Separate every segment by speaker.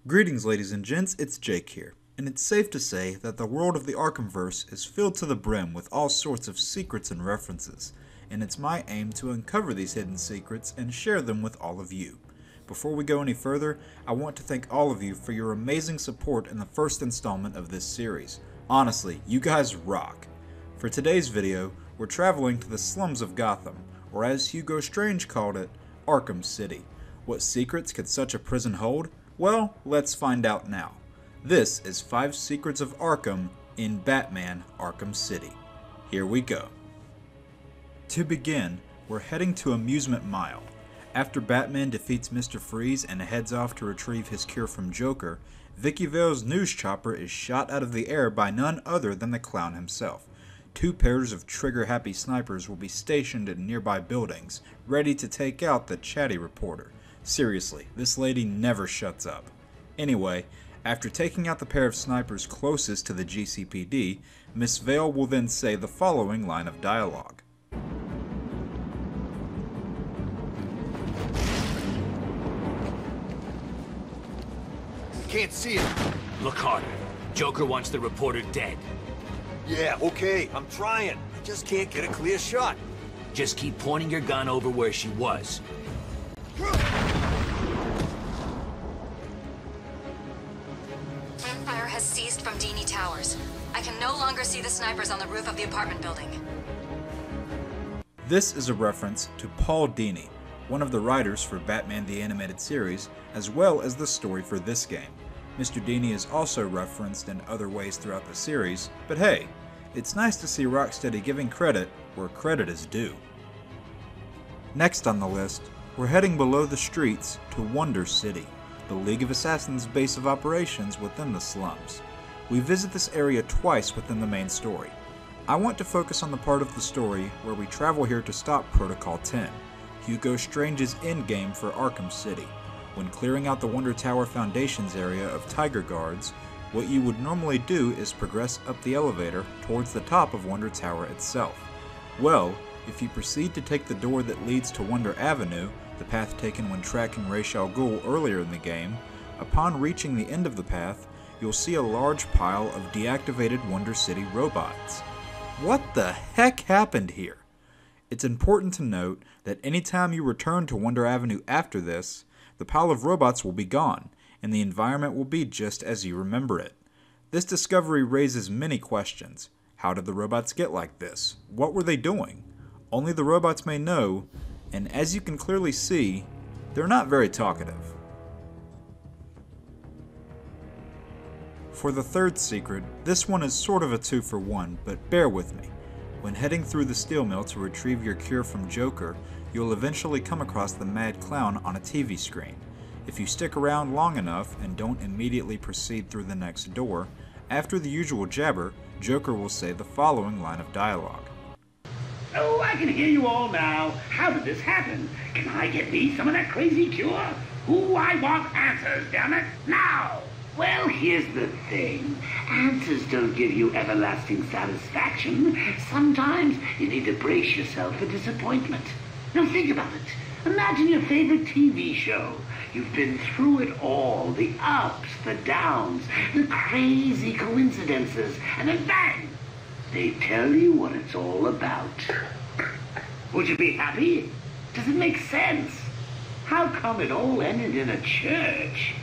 Speaker 1: Greetings ladies and gents, it's Jake here, and it's safe to say that the world of the Arkhamverse is filled to the brim with all sorts of secrets and references, and it's my aim to uncover these hidden secrets and share them with all of you. Before we go any further, I want to thank all of you for your amazing support in the first installment of this series. Honestly, you guys rock! For today's video, we're traveling to the slums of Gotham, or as Hugo Strange called it, Arkham City. What secrets could such a prison hold? Well, let's find out now. This is 5 Secrets of Arkham in Batman Arkham City. Here we go. To begin, we're heading to Amusement Mile. After Batman defeats Mr. Freeze and heads off to retrieve his cure from Joker, Vicky Vale's news chopper is shot out of the air by none other than the clown himself. 2 pairs of trigger-happy snipers will be stationed in nearby buildings, ready to take out the chatty reporter. Seriously, this lady never shuts up. Anyway, after taking out the pair of snipers closest to the GCPD, Miss Vale will then say the following line of dialogue.
Speaker 2: Can't see it.
Speaker 3: Look harder. Joker wants the reporter dead.
Speaker 2: Yeah, okay, I'm trying. I just can't get a clear shot.
Speaker 3: Just keep pointing your gun over where she was.
Speaker 4: Fire has ceased from Dini Towers. I can no longer see the snipers on the roof of the apartment building.
Speaker 1: This is a reference to Paul Dini, one of the writers for Batman the Animated Series, as well as the story for this game. Mr. Dini is also referenced in other ways throughout the series, but hey, it's nice to see Rocksteady giving credit where credit is due. Next on the list, we're heading below the streets to Wonder City, the League of Assassins' base of operations within the slums. We visit this area twice within the main story. I want to focus on the part of the story where we travel here to stop Protocol 10, Hugo Strange's endgame for Arkham City. When clearing out the Wonder Tower Foundations area of Tiger Guards, what you would normally do is progress up the elevator towards the top of Wonder Tower itself. Well, if you proceed to take the door that leads to Wonder Avenue, the path taken when tracking Ra's al Ghul earlier in the game, upon reaching the end of the path, you'll see a large pile of deactivated Wonder City robots. What the heck happened here? It's important to note that anytime you return to Wonder Avenue after this, the pile of robots will be gone, and the environment will be just as you remember it. This discovery raises many questions. How did the robots get like this? What were they doing? Only the robots may know, and as you can clearly see, they're not very talkative. For the third secret, this one is sort of a 2-for-1, but bear with me. When heading through the steel mill to retrieve your cure from Joker, you'll eventually come across the Mad Clown on a TV screen. If you stick around long enough and don't immediately proceed through the next door, after the usual jabber, Joker will say the following line of dialogue.
Speaker 5: Oh, I can hear you all now. How did this happen? Can I get me some of that crazy cure? Ooh, I want answers, damn it, now! Well, here's the thing. Answers don't give you everlasting satisfaction. Sometimes you need to brace yourself for disappointment. Now think about it. Imagine your favorite TV show. You've been through it all, the ups, the downs, the crazy coincidences, and then bang! They tell you what it's all about. Would you be happy? Does it make sense? How come it all ended in a church?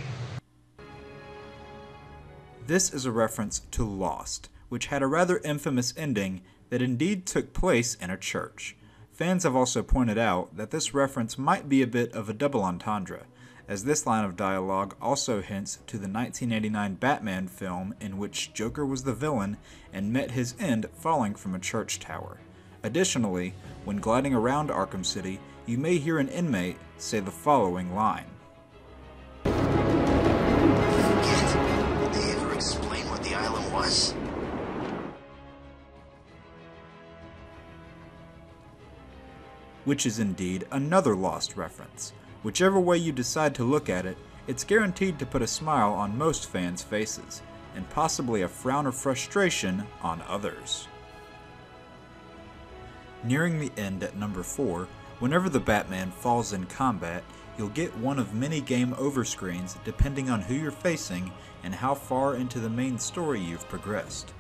Speaker 1: This is a reference to Lost, which had a rather infamous ending that indeed took place in a church. Fans have also pointed out that this reference might be a bit of a double entendre, as this line of dialogue also hints to the 1989 Batman film in which Joker was the villain and met his end falling from a church tower. Additionally, when gliding around Arkham City, you may hear an inmate say the following line.
Speaker 6: Did they ever explain what the island was?
Speaker 1: Which is indeed another Lost reference. Whichever way you decide to look at it, it's guaranteed to put a smile on most fans' faces, and possibly a frown of frustration on others. Nearing the end at number 4, whenever the Batman falls in combat, you'll get one of many game over screens depending on who you're facing and how far into the main story you've progressed.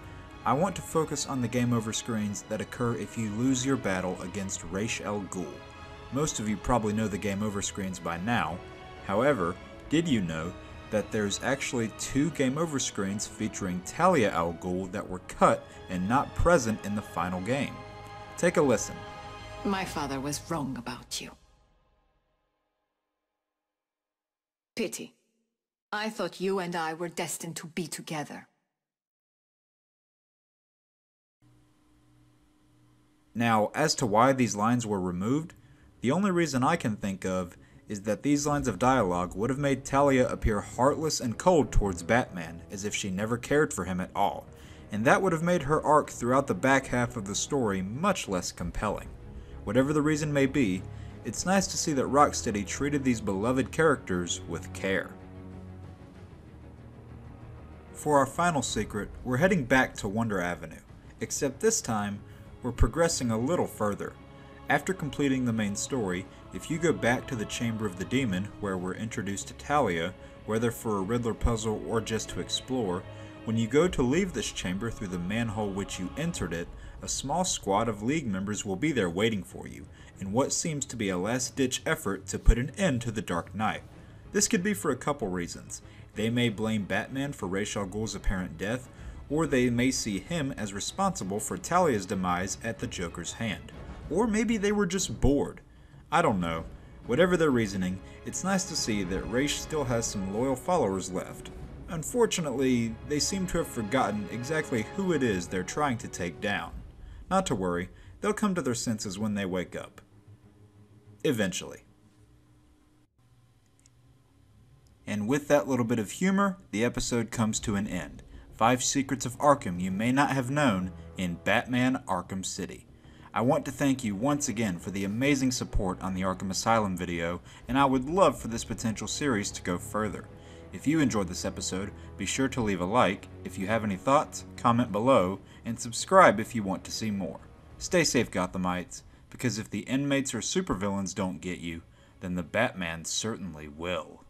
Speaker 1: I want to focus on the game over screens that occur if you lose your battle against Ra's al Ghul. Most of you probably know the game over screens by now. However, did you know that there's actually 2 game over screens featuring Talia al Ghul that were cut and not present in the final game? Take a listen.
Speaker 7: My father was wrong about you. Pity. I thought you and I were destined to be together.
Speaker 1: Now, as to why these lines were removed, the only reason I can think of is that these lines of dialogue would have made Talia appear heartless and cold towards Batman, as if she never cared for him at all, and that would have made her arc throughout the back half of the story much less compelling. Whatever the reason may be, it's nice to see that Rocksteady treated these beloved characters with care. For our final secret, we're heading back to Wonder Avenue, except this time, we're progressing a little further. After completing the main story, if you go back to the Chamber of the Demon, where we're introduced to Talia, whether for a Riddler puzzle or just to explore, when you go to leave this chamber through the manhole which you entered it, a small squad of League members will be there waiting for you, in what seems to be a last-ditch effort to put an end to the Dark Knight. This could be for a couple reasons. They may blame Batman for Ra's al Ghul's apparent death, or they may see him as responsible for Talia's demise at the Joker's hand. Or maybe they were just bored. I don't know. Whatever their reasoning, it's nice to see that Ra's still has some loyal followers left. Unfortunately, they seem to have forgotten exactly who it is they're trying to take down. Not to worry, they'll come to their senses when they wake up. Eventually. And with that little bit of humor, the episode comes to an end. 5 secrets of Arkham you may not have known in Batman Arkham City. I want to thank you once again for the amazing support on the Arkham Asylum video, and I would love for this potential series to go further. If you enjoyed this episode, be sure to leave a like. If you have any thoughts, comment below, and subscribe if you want to see more. Stay safe, Gothamites, because if the inmates or supervillains don't get you, then the Batman certainly will.